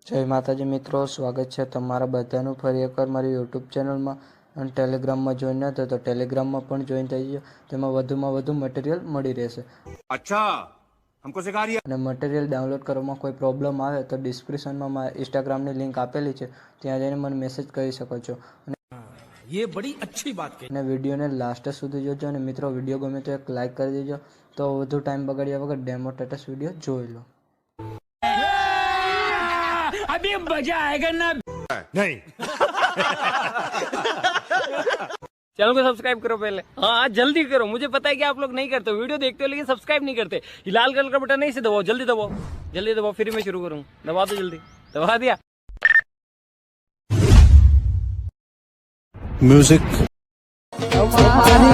જય માતાજી મિત્રો, સ્વાગત છે તમારા બધાનું ફરી એકવાર મારી યુટ્યુબ ચેનલમાં. અને ટેલિગ્રામમાં જોઈન ન થયો તો ટેલિગ્રામમાં પણ જોઈન થઈ ગયો. તેમાં વધુમાં વધુ મટીરિયલ મળી રહેશે. અચ્છા, હમકો સિખા રહ્યા. અને મટીરિયલ ડાઉનલોડ કરવામાં કોઈ પ્રોબ્લેમ આવે તો ડિસ્ક્રિપ્શનમાં મારા ઇન્સ્ટાગ્રામની લિંક આપેલી છે, ત્યાં જઈને મને મેસેજ કરી શકો છો. ये बड़ी अच्छी बात कही. અને વિડીયોને લાસ્ટ સુધી જોજો. અને મિત્રો, વિડીયો ગમે તો એક લાઇક કરી દેજો. તો વધુ ટાઈમ બગાડ્યા વગર ડેમો સ્ટેટસ વિડીયો જોઈ લો. अभी मजा आएगा ना. નહીં. चैनल को सब्सक्राइब करो पहले. हाँ जल्दी करो, मुझे पता है कि आप लोग नहीं करते, वीडियो देखते हो लेकिन सब्सक्राइब नहीं करते. ये लाल कलर का बटन नहीं से दबाओ, जल्दी दबाओ, जल्दी दबाओ, फिर मैं शुरू करूँ. दबा दो जल्दी, दबा दिया. म्यूजिक हमारी